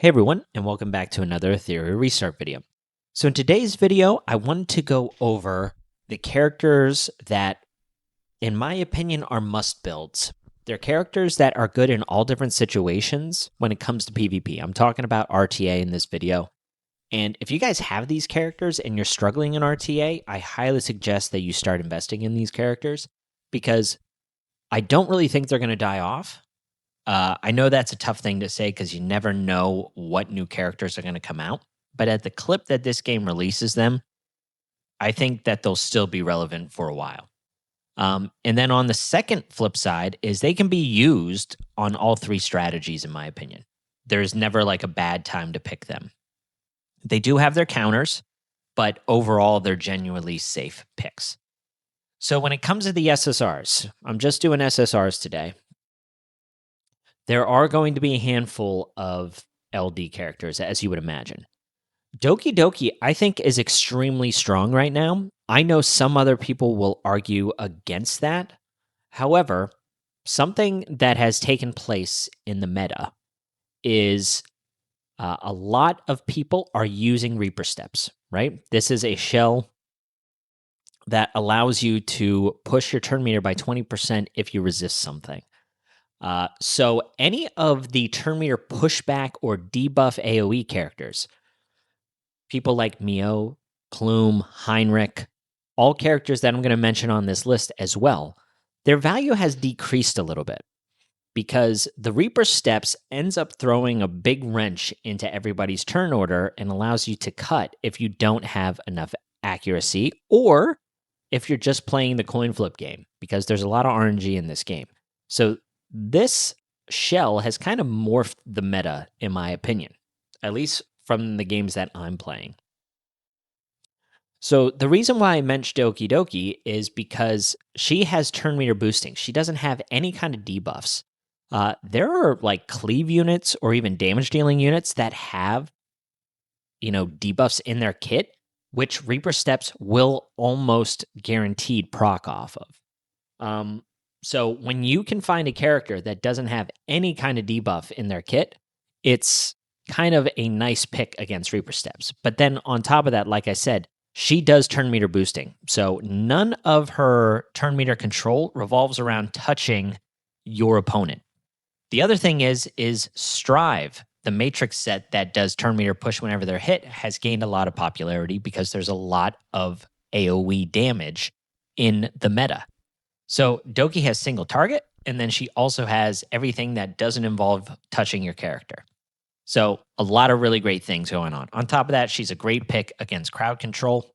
Hey everyone, and welcome back to another Etheria restart video. So in today's video, I wanted to go over the characters that, in my opinion, are must builds. They're characters that are good in all different situations when it comes to PvP. I'm talking about RTA in this video. And if you guys have these characters and you're struggling in RTA, I highly suggest that you start investing in these characters because I don't really think they're going to die off. I know that's a tough thing to say because you never know what new characters are going to come out. But at the clip that this game releases them, I think that they'll still be relevant for a while. And then on the second flip side is they can be used on all three strategies, in my opinion. There's never like a bad time to pick them. They do have their counters, but overall, they're genuinely safe picks. So when it comes to the SSRs, I'm just doing SSRs today. There are going to be a handful of LD characters, as you would imagine. DokiDoki, I think, is extremely strong right now. I know some other people will argue against that. However, something that has taken place in the meta is a lot of people are using Reaper Steps, right? This is a shell that allows you to push your turn meter by 20% if you resist something. So any of the turn meter pushback or debuff AoE characters, people like Mio, Plume, Heinrich, all characters that I'm going to mention on this list as well, their value has decreased a little bit because the Reaper Steps ends up throwing a big wrench into everybody's turn order and allows you to cut if you don't have enough accuracy or if you're just playing the coin flip game, because there's a lot of RNG in this game. So this shell has kind of morphed the meta, in my opinion, at least from the games that I'm playing. So the reason why I mentioned DokiDoki is because she has turn meter boosting. She doesn't have any kind of debuffs. There are like cleave units or even damage dealing units that have, debuffs in their kit, which Reaper Steps will almost guaranteed proc off of. So when you can find a character that doesn't have any kind of debuff in their kit, it's kind of a nice pick against Reaper Steps. But then on top of that, like I said, she does turn meter boosting. So none of her turn meter control revolves around touching your opponent. The other thing is Strive, the Matrix set that does turn meter push whenever they're hit, has gained a lot of popularity because there's a lot of AoE damage in the meta. So Doki has single target, and then she also has everything that doesn't involve touching your character. So a lot of really great things going on. On top of that, she's a great pick against crowd control.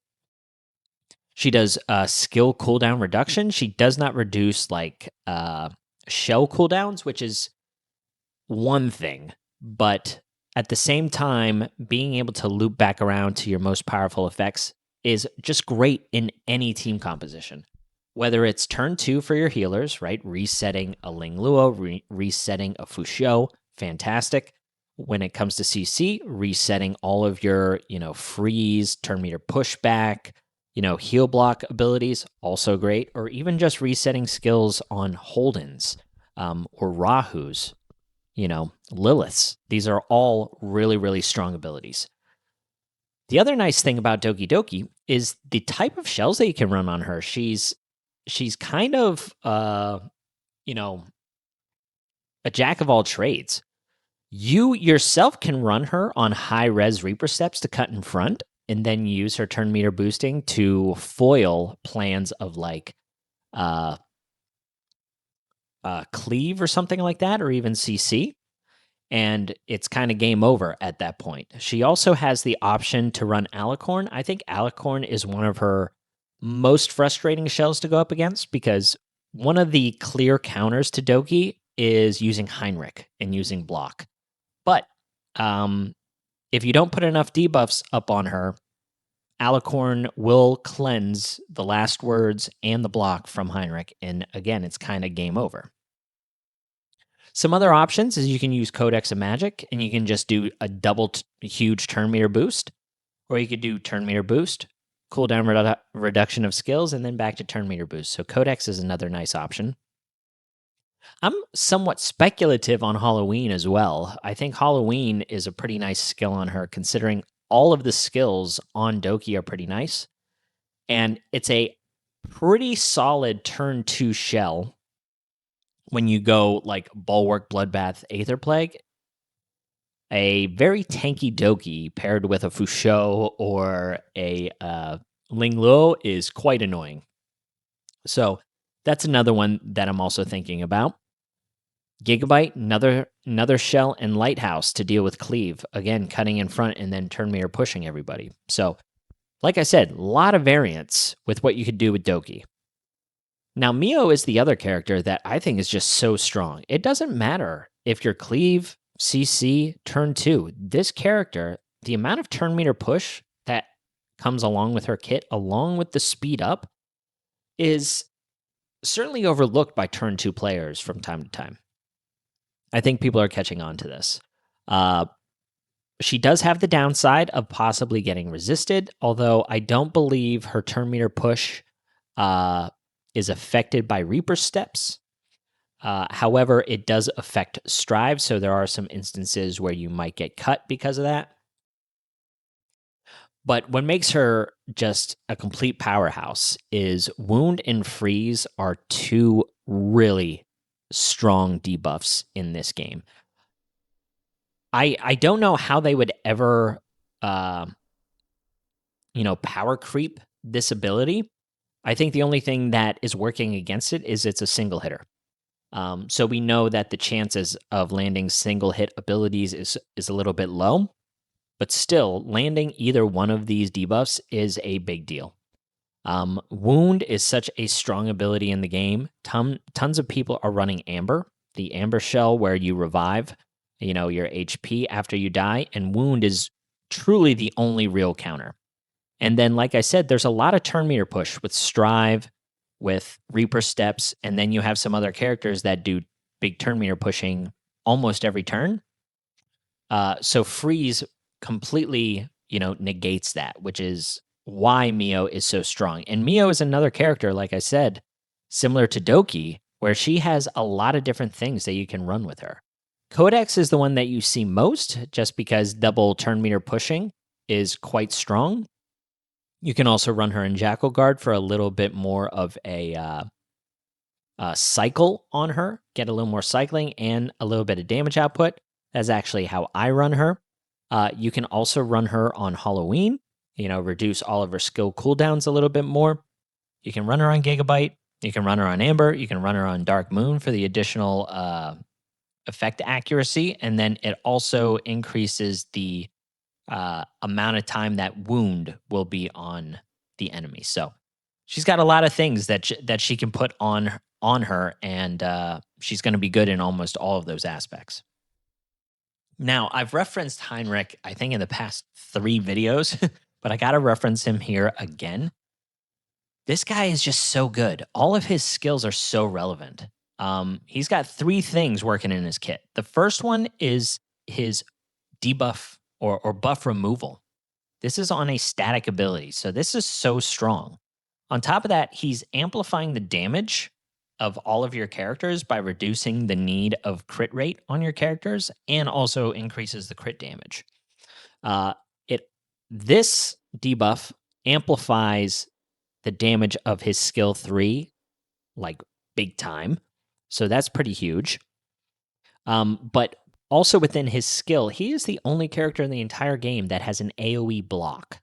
She does skill cooldown reduction. She does not reduce like shell cooldowns, which is one thing. But at the same time, being able to loop back around to your most powerful effects is just great in any team composition. Whether it's turn 2 for your healers, right? Resetting a Ling Luo, resetting a Fushou, fantastic. When it comes to CC, resetting all of your, freeze, turn meter pushback, heal block abilities, also great. Or even just resetting skills on Holdens or Rahus, Liliths. These are all really, really strong abilities. The other nice thing about DokiDoki is the type of shells that you can run on her. She's kind of, a jack of all trades. You yourself can run her on high-res Reaper Steps to cut in front, and then use her turn meter boosting to foil plans of like cleave or something like that, or even CC. And it's kind of game over at that point. She also has the option to run Alicorn. I think Alicorn is one of her most frustrating shells to go up against because one of the clear counters to Doki is using Heinrich and using block. But if you don't put enough debuffs up on her, Alicorn will cleanse the last words and the block from Heinrich. And again, it's kind of game over. Some other options is you can use Codex of Magic and you can just do a double huge turn meter boost, or you could do turn meter boost, cooldown reduction of skills, and then back to turn meter boost. So Codex is another nice option. I'm somewhat speculative on Halloween as well. I think Halloween is a pretty nice skill on her, considering all of the skills on Doki are pretty nice. And it's a pretty solid turn 2 shell when you go like Bulwark, Bloodbath, Aether Plague. A very tanky Doki paired with a Fusho or a Ling Luo is quite annoying. So that's another one that I'm also thinking about. Gigabyte, another shell, and Lighthouse to deal with cleave. Again, cutting in front and then turn mirror pushing everybody. So, like I said, a lot of variance with what you could do with Doki. Now, Mio is the other character that I think is just so strong. It doesn't matter if you're cleave, CC, turn 2. This character, the amount of turn meter push that comes along with her kit, along with the speed up, is certainly overlooked by turn 2 players from time to time. I think people are catching on to this. She does have the downside of possibly getting resisted, although I don't believe her turn meter push is affected by Reaper steps. However, it does affect strive, so there are some instances where you might get cut because of that. But what makes her just a complete powerhouse is Wound and Freeze are two really strong debuffs in this game. I don't know how they would ever, power creep this ability. I think the only thing that is working against it is it's a single hitter. So we know that the chances of landing single hit abilities is a little bit low, but still landing either one of these debuffs is a big deal. Wound is such a strong ability in the game. Tons of people are running Amber, the Amber shell where you revive, your HP after you die, and Wound is truly the only real counter. And then, like I said, there's a lot of turn meter push with Strive, with Reaper steps, and then you have some other characters that do big turn meter pushing almost every turn. So Freeze completely, negates that, which is why Mio is so strong. And Mio is another character, like I said, similar to Doki, where she has a lot of different things that you can run with her. Codex is the one that you see most, just because double turn meter pushing is quite strong. You can also run her in Jackal Guard for a little bit more of a cycle on her, get a little more cycling and a little bit of damage output. That's actually how I run her. You can also run her on Halloween, reduce all of her skill cooldowns a little bit more. You can run her on Gigabyte. You can run her on Amber. You can run her on Dark Moon for the additional effect accuracy. And then it also increases the amount of time that Wound will be on the enemy. So she's got a lot of things that she can put on her, and she's going to be good in almost all of those aspects. Now, I've referenced Heinrich, I think, in the past 3 videos, but I got to reference him here again. This guy is just so good. All of his skills are so relevant. He's got 3 things working in his kit. The first one is his debuff or buff removal. This is on a static ability, so this is so strong. On top of that, he's amplifying the damage of all of your characters by reducing the need of crit rate on your characters, and also increases the crit damage. This debuff amplifies the damage of his skill 3, like big time. So that's pretty huge. But also within his skill, he is the only character in the entire game that has an AoE block.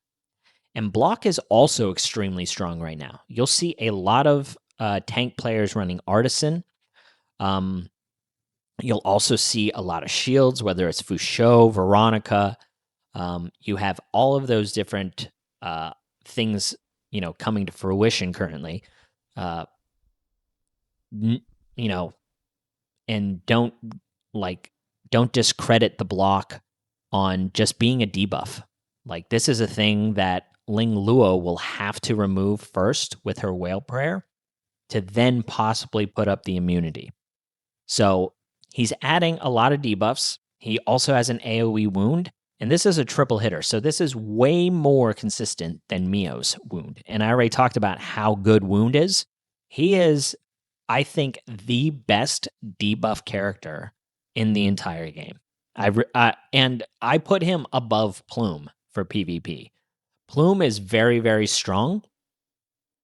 And block is also extremely strong right now. You'll see a lot of tank players running Artisan. You'll also see a lot of shields, whether it's Fusho, Veronica. You have all of those different things, coming to fruition currently. And don't discredit the block on just being a debuff. Like, this is a thing that Ling Luo will have to remove first with her Whale Prayer to then possibly put up the immunity. So he's adding a lot of debuffs. He also has an AoE wound, and this is a triple hitter. So this is way more consistent than Mio's wound. And I already talked about how good wound is. He is I think, the best debuff character in the entire game. And I put him above Plume for PvP. Plume is very, very strong,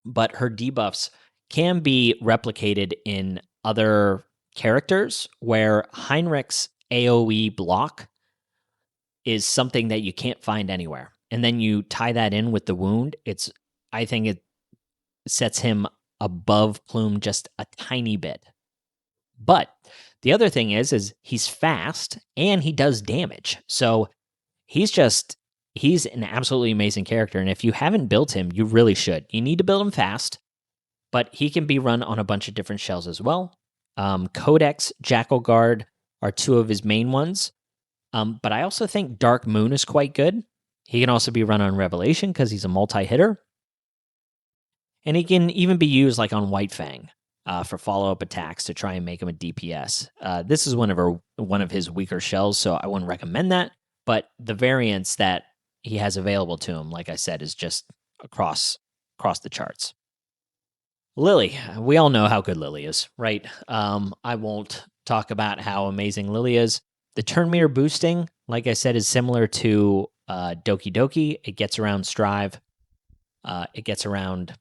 but her debuffs can be replicated in other characters where Heinrich's AoE block is something that you can't find anywhere. And then you tie that in with the wound. I think it sets him above Plume just a tiny bit. But the other thing is he's fast and he does damage. So he's an absolutely amazing character. And if you haven't built him, you really should. You need to build him fast, but he can be run on a bunch of different shells as well. Codex, Jackal Guard are two of his main ones. But I also think Dark Moon is quite good. He can also be run on Revelation because he's a multi-hitter. And he can even be used like on White Fang for follow-up attacks to try and make him a DPS. This is one of his weaker shells, so I wouldn't recommend that. But the variants that he has available to him, like I said, is just across the charts. Lily, we all know how good Lily is, right? I won't talk about how amazing Lily is. The turn meter boosting, like I said, is similar to DokiDoki. It gets around Strive. It gets around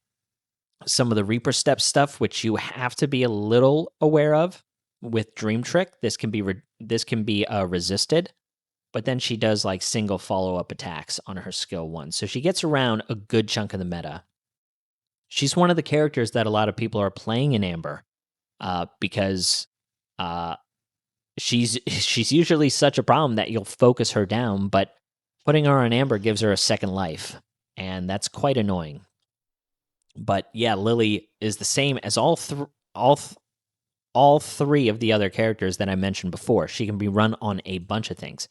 some of the Reaper Step stuff, which you have to be a little aware of with Dream Trick. This can be resisted, but then she does like single follow-up attacks on her skill 1. So she gets around a good chunk of the meta. She's one of the characters that a lot of people are playing in Amber because she's usually such a problem that you'll focus her down, but putting her on Amber gives her a second life, and that's quite annoying. But yeah, Lily is the same as all three of the other characters that I mentioned before. She can be run on a bunch of things.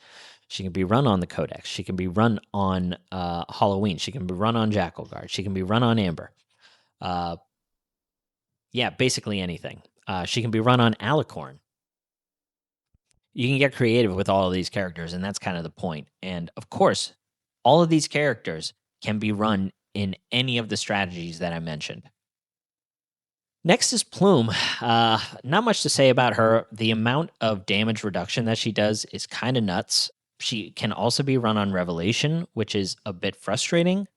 She can be run on the Codex. She can be run on Halloween. She can be run on Jackal Guard. She can be run on Amber. Yeah, basically anything. She can be run on Alicorn. You can get creative with all of these characters, and that's kind of the point. And of course, all of these characters can be run in any of the strategies that I mentioned. Next is Plume. Not much to say about her. The amount of damage reduction that she does is kind of nuts. She can also be run on Revelation, which is a bit frustrating.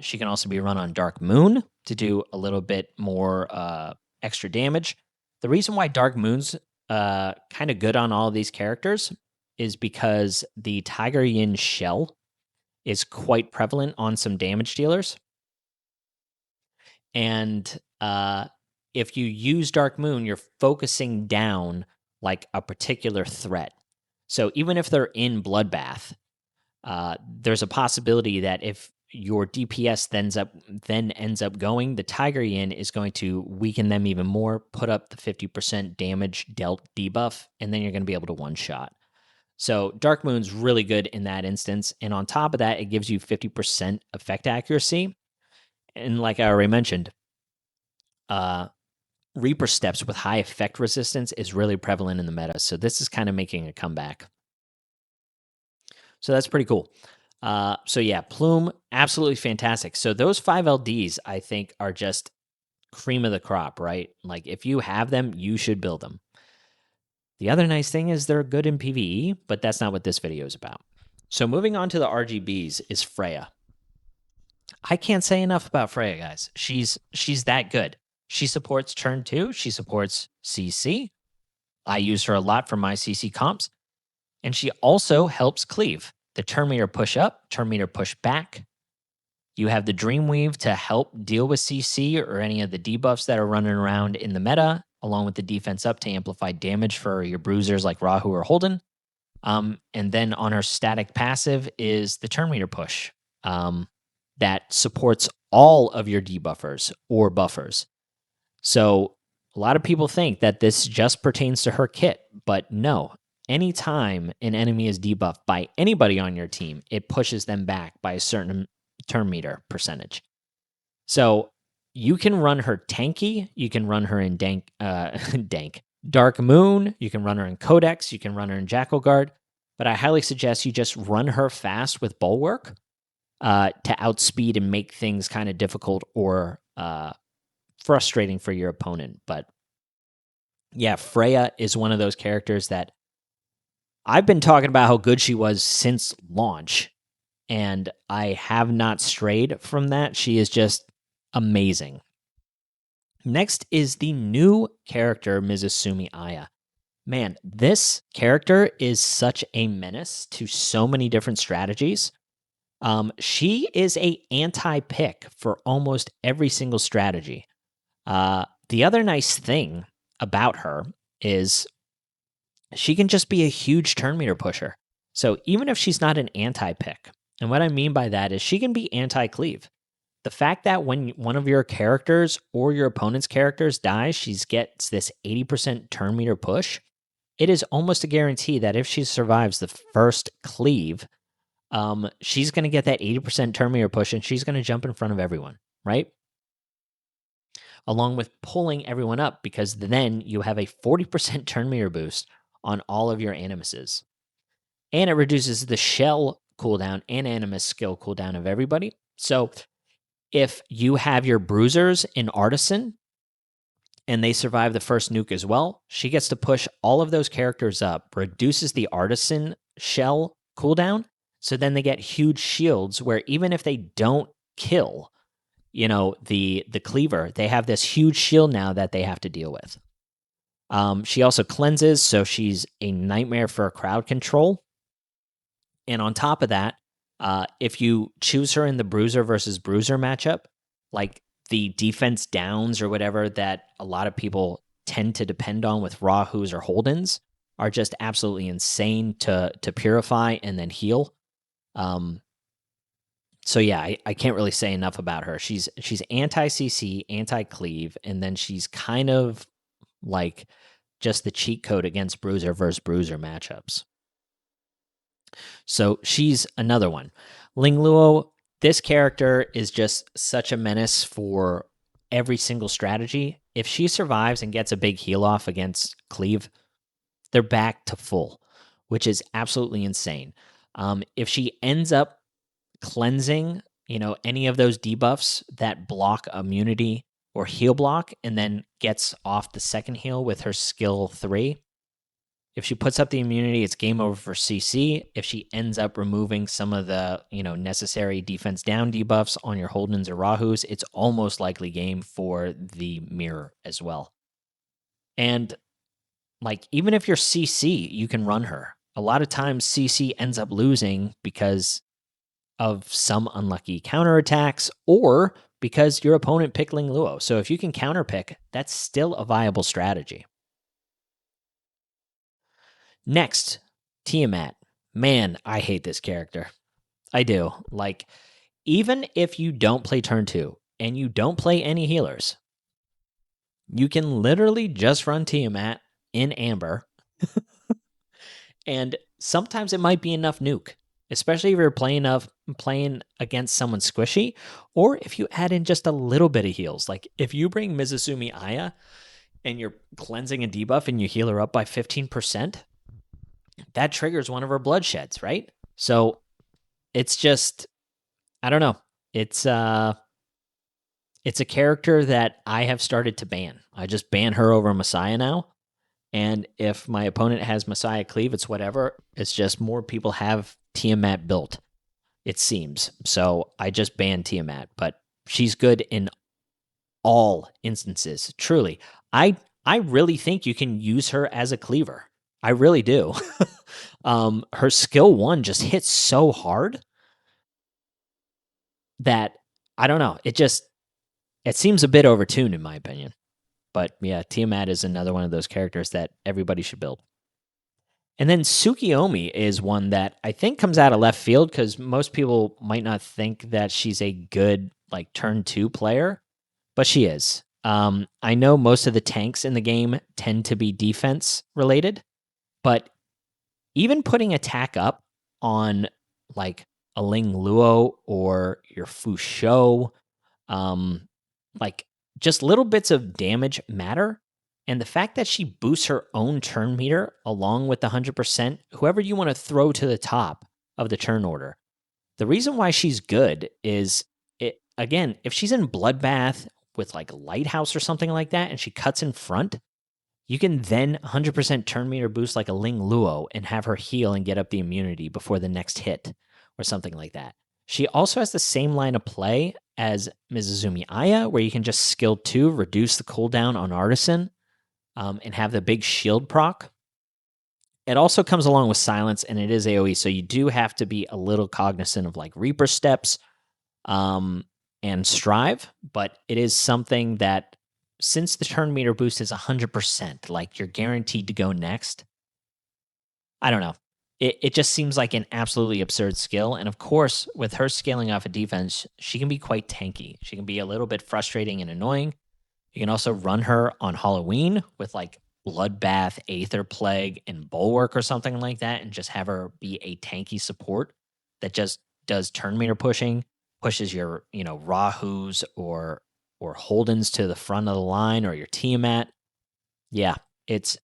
She can also be run on Dark Moon to do a little bit more extra damage. The reason why Dark Moon's kind of good on all of these characters is because the Tiger Yin shell is quite prevalent on some damage dealers. And if you use Dark Moon, you're focusing down like a particular threat. So even if they're in Bloodbath, there's a possibility that if your DPS then ends up going, the Tiger Yin is going to weaken them even more, put up the 50% damage dealt debuff, and then you're going to be able to one-shot. So Dark Moon's really good in that instance, and on top of that, it gives you 50% effect accuracy. And like I already mentioned, Reaper Steps with high effect resistance is really prevalent in the meta, so this is kind of making a comeback. So that's pretty cool. So yeah, Plume, absolutely fantastic. So those 5 LDs, I think, are just cream of the crop, right? Like, if you have them, you should build them. The other nice thing is they're good in PvE, but that's not what this video is about. So moving on to the RGBs is Freyja. I can't say enough about Freyja, guys. She's that good. She supports turn 2. She supports CC. I use her a lot for my CC comps. And she also helps cleave. The turn meter push up, turn meter push back. You have the Dreamweave to help deal with CC or any of the debuffs that are running around in the meta, along with the defense up to amplify damage for your bruisers like Rahu or Holden. And then on her static passive is the turn meter push that supports all of your debuffers or buffers. So a lot of people think that this just pertains to her kit, but no. Anytime an enemy is debuffed by anybody on your team, it pushes them back by a certain turn meter percentage. So you can run her tanky, you can run her in Dark Moon, you can run her in Codex, you can run her in Jackal Guard, but I highly suggest you just run her fast with Bulwark to outspeed and make things kind of difficult or frustrating for your opponent. But Yeah, Freyja is one of those characters that I've been talking about how good she was since launch, and I have not strayed from that. She is just amazing. Next is the new character, Misumi Aya. Man, this character is such a menace to so many different strategies. She is a anti-pick for almost every single strategy. The other nice thing about her is she can just be a huge turn meter pusher. So even if she's not an anti-pick, and what I mean by that is she can be anti-cleave. The fact that when one of your characters or your opponent's characters dies, she gets this 80% turn meter push. It is almost a guarantee that if she survives the first cleave, she's going to get that 80% turn meter push and she's going to jump in front of everyone, right? Along with pulling everyone up, because then you have a 40% turn meter boost on all of your Animuses. And it reduces the shell cooldown and Animus skill cooldown of everybody. So if you have your bruisers in Artisan and they survive the first nuke as well, she gets to push all of those characters up, reduces the Artisan shell cooldown. So then they get huge shields where even if they don't kill, the cleaver, they have this huge shield now that they have to deal with. She also cleanses, so she's a nightmare for crowd control. And on top of that, if you choose her in the bruiser versus bruiser matchup, like the defense downs or whatever that a lot of people tend to depend on with Rahu's or Holdens, are just absolutely insane to purify and then heal. So yeah, I can't really say enough about her. She's anti-CC, anti-cleave, and then she's kind of like just the cheat code against bruiser versus bruiser matchups. So she's another one. Ling Luo, this character is just such a menace for every single strategy. If she survives and gets a big heal off against cleave, they're back to full, which is absolutely insane. If she ends up cleansing, any of those debuffs that block immunity or heal block, and then gets off the second heal with her skill 3, if she puts up the immunity, it's game over for CC. If she ends up removing some of the, necessary defense down debuffs on your Holdens or Rahus, it's almost likely game for the mirror as well. And even if you're CC, you can run her. A lot of times CC ends up losing because of some unlucky counterattacks or because your opponent picked Ling Luo. So if you can counterpick, that's still a viable strategy. Next, Tiamat. Man, I hate this character. I do. Even if you don't play turn 2 and you don't play any healers, you can literally just run Tiamat in Amber. And sometimes it might be enough nuke, especially if you're playing against someone squishy, or if you add in just a little bit of heals. Like if you bring Misumi Aya and you're cleansing a debuff and you heal her up by 15%, that triggers one of her bloodsheds, right? So it's just, I don't know. It's a character that I have started to ban. I just ban her over Messiah now. And if my opponent has Messiah Cleave, it's whatever. It's just more people have Tiamat built, it seems. So I just ban Tiamat, but she's good in all instances. Truly. I really think you can use her as a cleaver. I really do. Her skill 1 just hits so hard that I don't know. It seems a bit overtuned in my opinion. But yeah, Tiamat is another one of those characters that everybody should build. And then Tsukiyomi is one that I think comes out of left field because most people might not think that she's a good turn 2 player, but she is. I know most of the tanks in the game tend to be defense related, but even putting attack up on a Ling Luo or your Fusho, just little bits of damage matter. And the fact that she boosts her own turn meter along with the 100%, whoever you want to throw to the top of the turn order. The reason why she's good is, if she's in Bloodbath with Lighthouse or something like that and she cuts in front, you can then 100% turn meter boost like a Ling Luo and have her heal and get up the immunity before the next hit or something like that. She also has the same line of play as Misumi Aya, where you can just skill 2, reduce the cooldown on Artisan, and have the big shield proc. It also comes along with silence, and it is AoE, so you do have to be a little cognizant of like Reaper steps and Strive, but it is something that, since the turn meter boost is 100%, like you're guaranteed to go next, I don't know. It just seems like an absolutely absurd skill. And of course, with her scaling off a defense, she can be quite tanky. She can be a little bit frustrating and annoying. You can also run her on Halloween with like Bloodbath, Aether Plague, and Bulwark or something like that, and just have her be a tanky support that just does turn meter pushing, pushes your, Rahus or Holdens to the front of the line, or your Tiamat. Yeah, it's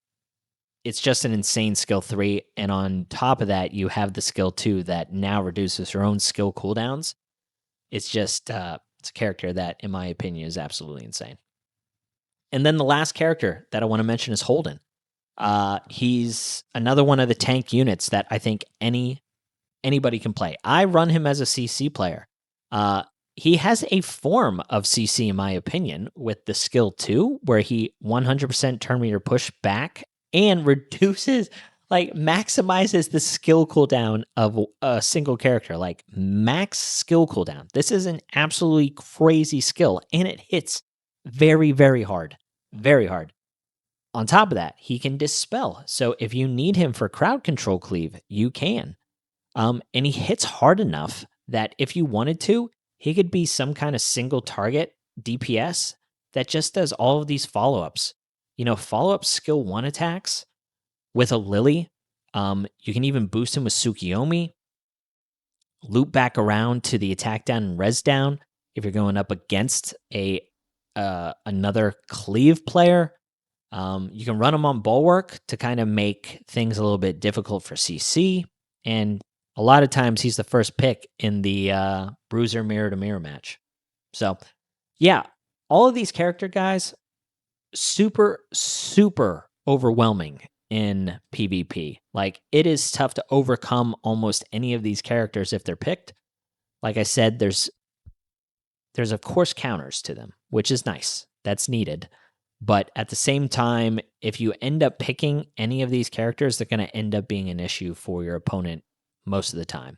just an insane skill 3, and on top of that, you have the skill 2 that now reduces her own skill cooldowns. It's just it's a character that, in my opinion, is absolutely insane. And then the last character that I want to mention is Holden. He's another one of the tank units that I think anybody can play. I run him as a CC player. He has a form of CC, in my opinion, with the skill 2, where he 100% turn meter push back and reduces, like maximizes the skill cooldown of a single character, like max skill cooldown. This is an absolutely crazy skill, and it hits very, very hard. Very hard. On top of that, he can dispel. So if you need him for crowd control cleave, you can. And he hits hard enough that if you wanted to, he could be some kind of single target DPS that just does all of these follow-ups. Follow-up skill 1 attacks with a Lily. You can even boost him with Tsukiyomi. Loop back around to the attack down and res down if you're going up against another cleave player. You can run him on Bulwark to kind of make things a little bit difficult for CC. And a lot of times he's the first pick in the Bruiser mirror to mirror match. So, yeah, all of these character guys, super, super overwhelming in PvP. Like, it is tough to overcome almost any of these characters if they're picked. Like I said, there's of course counters to them, which is nice. That's needed. But at the same time, if you end up picking any of these characters, they're going to end up being an issue for your opponent most of the time.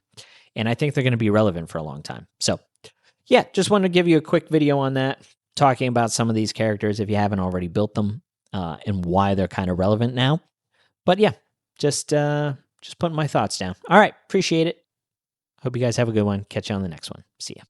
And I think they're going to be relevant for a long time. So, yeah, just wanted to give you a quick video on that, talking about some of these characters if you haven't already built them and why they're kind of relevant now. But yeah, just putting my thoughts down. All right, appreciate it. Hope you guys have a good one. Catch you on the next one. See ya.